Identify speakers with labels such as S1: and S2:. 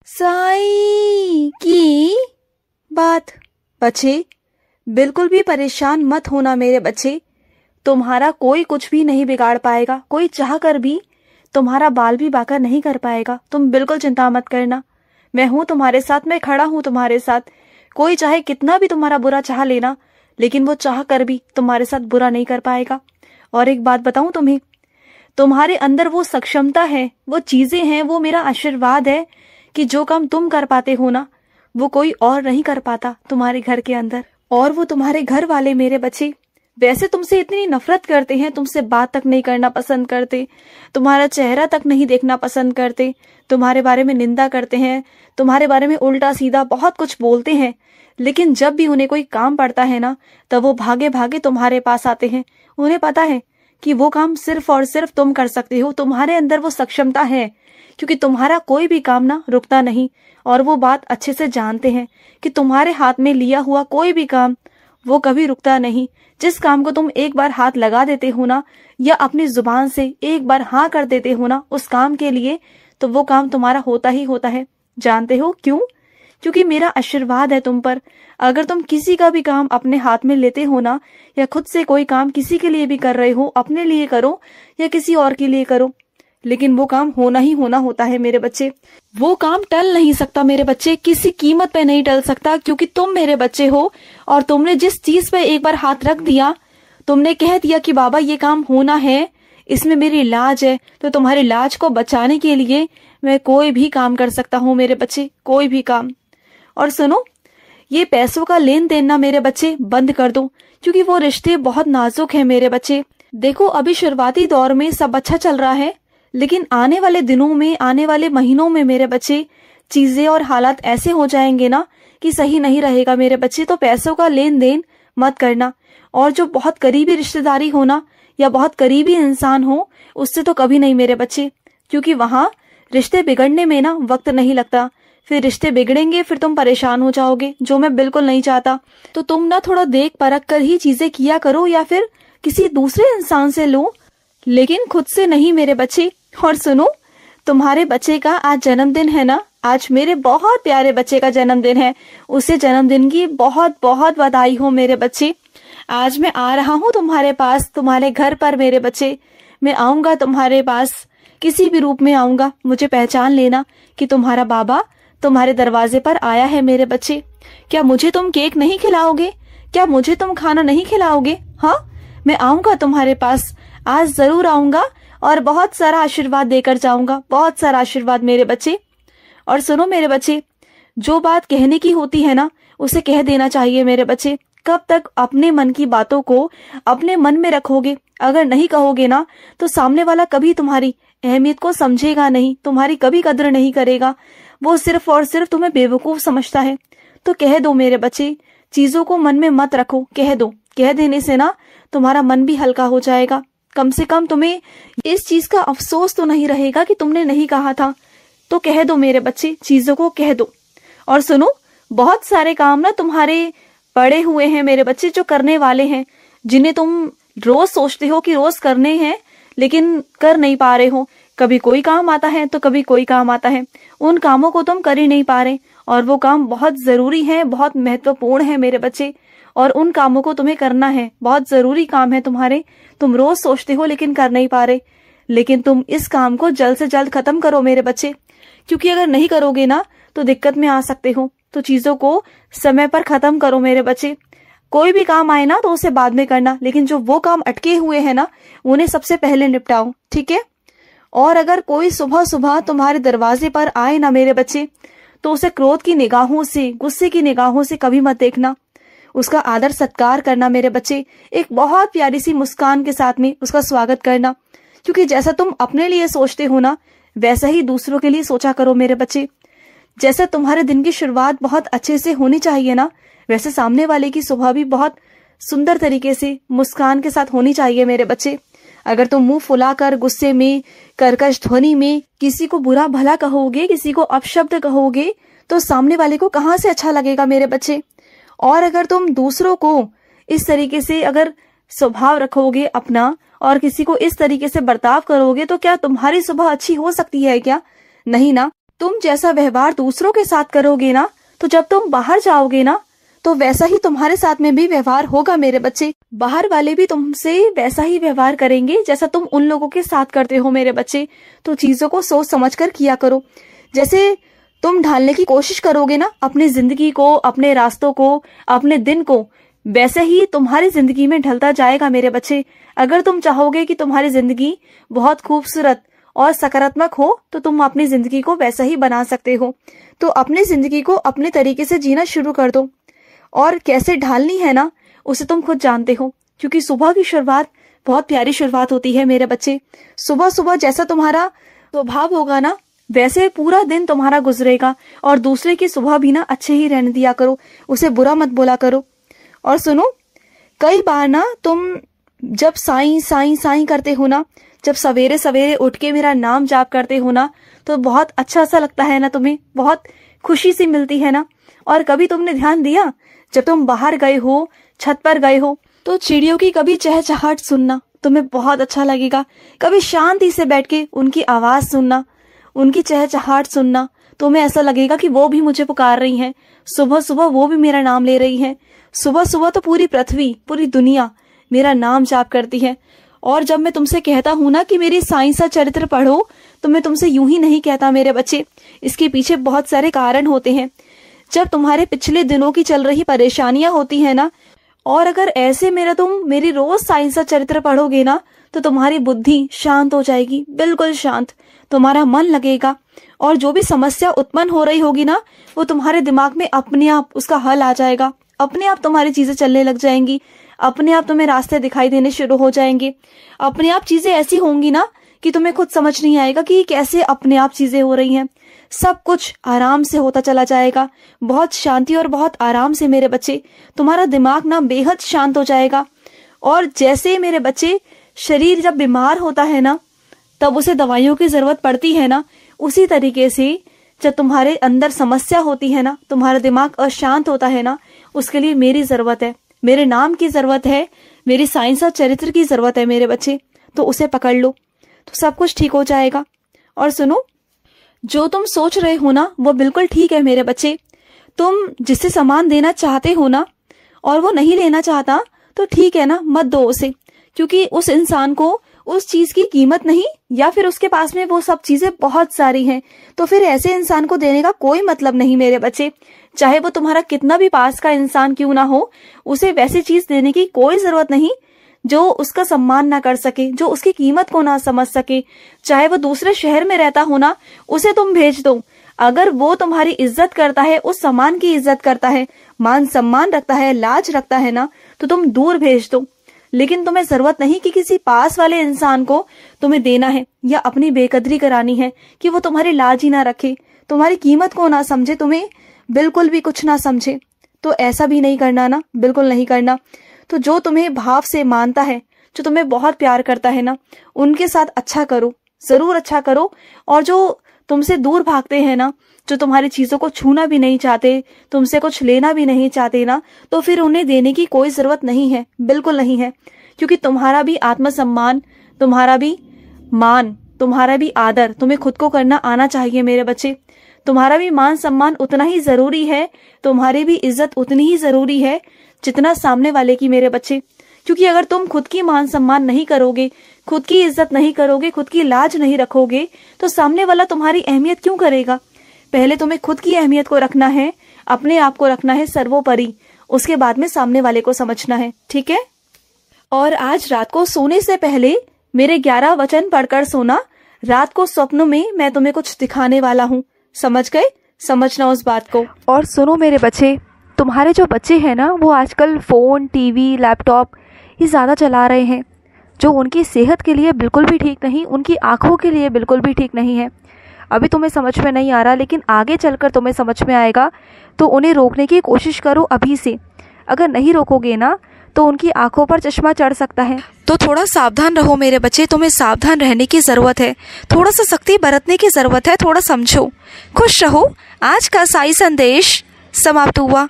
S1: साई की बात। बच्चे, बिल्कुल भी परेशान मत होना मेरे बच्चे। तुम्हारा कोई कुछ भी नहीं बिगाड़ पाएगा, कोई चाह कर भी तुम्हारा बाल भी बांका नहीं कर पाएगा। तुम बिल्कुल चिंता मत करना, मैं हूं तुम्हारे साथ, मैं खड़ा हूं तुम्हारे साथ। कोई चाहे कितना भी तुम्हारा बुरा चाह लेना, लेकिन वो चाह कर भी तुम्हारे साथ बुरा नहीं कर पाएगा। और एक बात बताऊं तुम्हें, तुम्हारे अंदर वो सक्षमता है, वो चीजें हैं, वो मेरा आशीर्वाद है कि जो काम तुम कर पाते हो ना, वो कोई और नहीं कर पाता तुम्हारे घर के अंदर। और वो तुम्हारे घर वाले मेरे बच्चे वैसे तुमसे इतनी नफरत करते हैं, तुमसे बात तक नहीं करना पसंद करते, तुम्हारा चेहरा तक नहीं देखना पसंद करते, तुम्हारे बारे में निंदा करते हैं, तुम्हारे बारे में उल्टा सीधा बहुत कुछ बोलते हैं। लेकिन जब भी उन्हें कोई काम पड़ता है ना, तब वो भागे भागे तुम्हारे पास आते हैं। उन्हें पता है कि वो काम सिर्फ और सिर्फ तुम कर सकते हो, तुम्हारे अंदर वो सक्षमता है, क्योंकि तुम्हारा कोई भी काम ना रुकता नहीं। और वो बात अच्छे से जानते हैं कि तुम्हारे हाथ में लिया हुआ कोई भी काम वो कभी रुकता नहीं। जिस काम को तुम एक बार हाथ लगा देते हो ना, या अपनी जुबान से एक बार हाँ कर देते हो ना उस काम के लिए, तो वो काम तुम्हारा होता ही होता है। जानते हो क्यों? क्योंकि मेरा आशीर्वाद है तुम पर। अगर तुम किसी का भी काम अपने हाथ में लेते हो ना, या खुद से कोई काम किसी के लिए भी कर रहे हो, अपने लिए करो या किसी और के लिए करो, लेकिन वो काम होना ही होना होता है मेरे बच्चे। वो काम टल नहीं सकता मेरे बच्चे, किसी कीमत पे नहीं टल सकता, क्योंकि तुम मेरे बच्चे हो। और तुमने जिस चीज पे एक बार हाथ रख दिया, तुमने कह दिया कि बाबा ये काम होना है, इसमें मेरी लाज है, तो तुम्हारी लाज को बचाने के लिए मैं कोई भी काम कर सकता हूँ मेरे बच्चे, कोई भी काम। और सुनो, ये पैसों का लेन देन ना मेरे बच्चे बंद कर दो, क्योंकि वो रिश्ते बहुत नाजुक है मेरे बच्चे। देखो, अभी शुरुआती दौर में सब अच्छा चल रहा है, लेकिन आने वाले दिनों में, आने वाले महीनों में मेरे बच्चे चीजें और हालात ऐसे हो जाएंगे ना कि सही नहीं रहेगा मेरे बच्चे। तो पैसों का लेन देन मत करना। और जो बहुत करीबी रिश्तेदारी हो ना, या बहुत करीबी इंसान हो, उससे तो कभी नहीं मेरे बच्चे, क्योंकि वहां रिश्ते बिगड़ने में ना वक्त नहीं लगता। फिर रिश्ते बिगड़ेंगे, फिर तुम परेशान हो जाओगे, जो मैं बिल्कुल नहीं चाहता। तो तुम ना थोड़ा देख परख कर ही चीजें किया करो, या फिर किसी दूसरे इंसान से लो, लेकिन खुद से नहीं मेरे बच्चे। और सुनो, तुम्हारे बच्चे का आज जन्मदिन है ना, आज मेरे बहुत प्यारे बच्चे का जन्मदिन है। उसे जन्मदिन की बहुत बहुत बधाई हो मेरे बच्चे। आज मैं आ रहा हूँ तुम्हारे पास, तुम्हारे घर पर मेरे बच्चे। मैं आऊंगा तुम्हारे पास, किसी भी रूप में आऊंगा। मुझे पहचान लेना कि तुम्हारा बाबा तुम्हारे दरवाजे पर आया है मेरे बच्चे। क्या मुझे तुम केक नहीं खिलाओगे? क्या मुझे तुम खाना नहीं खिलाओगे? हाँ, मैं आऊंगा तुम्हारे पास, आज जरूर आऊंगा, और बहुत सारा आशीर्वाद देकर जाऊंगा, बहुत सारा आशीर्वाद मेरे बच्चे। और सुनो मेरे बच्चे, जो बात कहने की होती है ना, उसे कह देना चाहिए मेरे बच्चे। कब तक अपने मन की बातों को अपने मन में रखोगे? अगर नहीं कहोगे ना, तो सामने वाला कभी तुम्हारी अहमियत को समझेगा नहीं, तुम्हारी कभी कदर नहीं करेगा। वो सिर्फ और सिर्फ तुम्हें बेवकूफ समझता है। तो कह दो मेरे बच्चे, चीजों को मन में मत रखो, कह दो। कह देने से ना तुम्हारा मन भी हल्का हो जाएगा। कम से कम तुम्हें इस चीज का अफसोस तो नहीं रहेगा कि तुमने नहीं कहा था। तो कह दो मेरे बच्चे, चीजों को कह दो। और सुनो, बहुत सारे काम ना तुम्हारे पड़े हुए हैं मेरे बच्चे, जो करने वाले हैं, जिन्हें तुम रोज सोचते हो कि रोज करने हैं, लेकिन कर नहीं पा रहे हो। कभी कोई काम आता है तो कभी कोई काम आता है, उन कामों को तुम कर ही नहीं पा रहे। और वो काम बहुत जरूरी है, बहुत महत्वपूर्ण है मेरे बच्चे, और उन कामों को तुम्हें करना है। बहुत जरूरी काम है तुम्हारे, तुम रोज सोचते हो लेकिन कर नहीं पा रहे। लेकिन तुम इस काम को जल्द से जल्द खत्म करो मेरे बच्चे, क्योंकि अगर नहीं करोगे ना तो दिक्कत में आ सकते हो। तो चीजों को समय पर खत्म करो मेरे बच्चे। कोई भी काम आए ना तो उसे बाद में करना, लेकिन जो वो काम अटके हुए हैं ना, उन्हें सबसे पहले निपटाओ, ठीक है? और अगर कोई सुबह सुबह तुम्हारे दरवाजे पर आए ना मेरे बच्चे, तो उसे क्रोध की निगाहों से, गुस्से की निगाहों से कभी मत देखना। उसका आदर सत्कार करना मेरे बच्चे, एक बहुत प्यारी सी मुस्कान के साथ में उसका स्वागत करना। क्योंकि जैसा तुम अपने लिए सोचते हो ना, वैसा ही दूसरों के लिए सोचा करो मेरे बच्चे। जैसे तुम्हारे दिन की शुरुआत बहुत अच्छे से होनी चाहिए ना, वैसे सामने वाले की सुबह भी बहुत सुंदर तरीके से मुस्कान के साथ होनी चाहिए मेरे बच्चे। अगर तुम मुंह फुलाकर, गुस्से में, कर्कश ध्वनि में किसी को बुरा भला कहोगे, किसी को अपशब्द कहोगे, तो सामने वाले को कहाँ से अच्छा लगेगा मेरे बच्चे। और अगर तुम दूसरों को इस तरीके से अगर स्वभाव रखोगे अपना, और किसी को इस तरीके से बर्ताव करोगे, तो क्या तुम्हारी सुबह अच्छी हो सकती है क्या? नहीं ना। तुम जैसा व्यवहार दूसरों के साथ करोगे ना, तो जब तुम बाहर जाओगे ना, तो वैसा ही तुम्हारे साथ में भी व्यवहार होगा मेरे बच्चे। बाहर वाले भी तुमसे वैसा ही व्यवहार करेंगे जैसा तुम उन लोगों के साथ करते हो मेरे बच्चे। तो चीजों को सोच समझ कर किया करो। जैसे तुम ढालने की कोशिश करोगे ना अपनी जिंदगी को, अपने रास्तों को, अपने दिन को, वैसे ही तुम्हारी जिंदगी में ढलता जाएगा मेरे बच्चे। अगर तुम चाहोगे कि तुम्हारी जिंदगी बहुत खूबसूरत और सकारात्मक हो, तो तुम अपनी जिंदगी को वैसा ही बना सकते हो। तो अपनी जिंदगी को अपने तरीके से जीना शुरू कर दो, और कैसे ढालनी है ना, उसे तुम खुद जानते हो। क्योंकि सुबह की शुरुआत बहुत प्यारी शुरुआत होती है मेरे बच्चे। सुबह सुबह जैसा तुम्हारा स्वभाव होगा ना, वैसे पूरा दिन तुम्हारा गुजरेगा। और दूसरे की सुबह भी ना अच्छे ही रहने दिया करो, उसे बुरा मत बोला करो। और सुनो, कई बार ना तुम जब साईं साईं साईं करते हो ना, जब सवेरे सवेरे उठ के मेरा नाम जाप करते हो ना, तो बहुत अच्छा सा लगता है ना, तुम्हें बहुत खुशी सी मिलती है ना। और कभी तुमने ध्यान दिया, जब तुम बाहर गए हो, छत पर गए हो, तो चिड़ियों की कभी चहचहाट सुनना तुम्हें बहुत अच्छा लगेगा। कभी शांति से बैठ के उनकी आवाज सुनना, उनकी चहचहाट सुनना, तुम्हें ऐसा लगेगा कि वो भी मुझे पुकार रही हैं। सुबह सुबह वो भी मेरा नाम ले रही हैं। सुबह सुबह तो पूरी पृथ्वी, पूरी दुनिया मेरा नाम जाप करती है। और जब मैं तुमसे कहता हूं ना कि मेरी साईं सा चरित्र पढ़ो, तो मैं तुमसे यूं ही नहीं कहता मेरे बच्चे। इसके पीछे बहुत सारे कारण होते हैं। जब तुम्हारे पिछले दिनों की चल रही परेशानियां होती है ना, और अगर ऐसे तुम मेरी रोज साईं सा चरित्र पढ़ोगे ना, तो तुम्हारी बुद्धि शांत हो जाएगी, बिल्कुल शांत। तुम्हारा मन लगेगा, और जो भी समस्या उत्पन्न हो रही होगी ना, वो तुम्हारे दिमाग में अपने आप उसका हल आ जाएगा। अपने आप तुम्हारी चीजें चलने लग जाएंगी, अपने आप तुम्हें रास्ते दिखाई देने शुरू हो जाएंगे। अपने आप चीजें ऐसी होंगी ना कि तुम्हें खुद समझ नहीं आएगा कि कैसे अपने आप चीजें हो रही हैं। सब कुछ आराम से होता चला जाएगा, बहुत शांति और बहुत आराम से मेरे बच्चे। तुम्हारा दिमाग ना बेहद शांत हो जाएगा। और जैसे मेरे बच्चे शरीर जब बीमार होता है ना, तब उसे दवाइयों की जरूरत पड़ती है ना, उसी तरीके से जब तुम्हारे अंदर समस्या होती है ना, तुम्हारा दिमाग अशांत होता है ना, उसके लिए मेरी जरूरत है, मेरे नाम की जरूरत है, मेरी साईं सा चरित्र की जरूरत है मेरे बच्चे। तो उसे पकड़ लो, तो सब कुछ ठीक हो जाएगा। और सुनो, जो तुम सोच रहे हो ना, वो बिल्कुल ठीक है मेरे बच्चे। तुम जिससे सामान देना चाहते हो ना, और वो नहीं लेना चाहता, तो ठीक है ना, मत दो उसे। क्योंकि उस इंसान को उस चीज की कीमत नहीं, या फिर उसके पास में वो सब चीजें बहुत सारी हैं, तो फिर ऐसे इंसान को देने का कोई मतलब नहीं मेरे बच्चे। चाहे वो तुम्हारा कितना भी पास का इंसान क्यों ना हो, उसे वैसी चीज देने की कोई जरूरत नहीं जो उसका सम्मान ना कर सके, जो उसकी कीमत को ना समझ सके। चाहे वो दूसरे शहर में रहता हो ना, उसे तुम भेज दो। अगर वो तुम्हारी इज्जत करता है, उस सामान की इज्जत करता है, मान सम्मान रखता है, लाज रखता है ना, तो तुम दूर भेज दो। लेकिन तुम्हें जरूरत नहीं कि किसी पास वाले इंसान को तुम्हें देना है, या अपनी बेकदरी करानी है कि वो तुम्हारी लाज ही ना रखे, तुम्हारी कीमत को ना समझे, तुम्हें बिल्कुल भी कुछ ना समझे। तो ऐसा भी नहीं करना ना, बिल्कुल नहीं करना। तो जो तुम्हें भाव से मानता है, जो तुम्हें बहुत प्यार करता है ना, उनके साथ अच्छा करो, जरूर अच्छा करो। और जो तुमसे दूर भागते हैं ना, जो तुम्हारी चीजों को छूना भी नहीं चाहते, तुमसे कुछ लेना भी नहीं चाहते ना, तो फिर उन्हें देने की कोई जरूरत नहीं है, बिल्कुल नहीं है। क्योंकि तुम्हारा भी आत्मसम्मान, तुम्हारा भी मान, तुम्हारा भी आदर तुम्हें खुद को करना आना चाहिए मेरे बच्चे। तुम्हारा भी मान सम्मान उतना ही जरूरी है, तुम्हारी भी इज्जत उतनी ही जरूरी है जितना सामने वाले की मेरे बच्चे। क्योंकि अगर तुम खुद की मान सम्मान नहीं करोगे, खुद की इज्जत नहीं करोगे, खुद की लाज नहीं रखोगे, तो सामने वाला तुम्हारी अहमियत क्यों करेगा। पहले तुम्हें खुद की अहमियत को रखना है, अपने आप को रखना है सर्वोपरि, उसके बाद में सामने वाले को समझना है, ठीक है। और आज रात को सोने से पहले मेरे 11 वचन पढ़कर सोना। रात को स्वप्नों में मैं तुम्हें कुछ दिखाने वाला हूँ, समझ गए, समझना उस बात को। और सुनो मेरे बच्चे, तुम्हारे जो बच्चे हैं ना, वो आजकल फ़ोन, टीवी, लैपटॉप ये ज़्यादा चला रहे हैं, जो उनकी सेहत के लिए बिल्कुल भी ठीक नहीं, उनकी आँखों के लिए बिल्कुल भी ठीक नहीं है। अभी तुम्हें समझ में नहीं आ रहा, लेकिन आगे चलकर तुम्हें समझ में आएगा। तो उन्हें रोकने की कोशिश करो अभी से। अगर नहीं रोकोगे ना, तो उनकी आंखों पर चश्मा चढ़ सकता है। तो थोड़ा सावधान रहो मेरे बच्चे, तुम्हें सावधान रहने की ज़रूरत है, थोड़ा सा सख्ती बरतने की ज़रूरत है, थोड़ा समझो। खुश रहो। आज का साई संदेश समाप्त हुआ।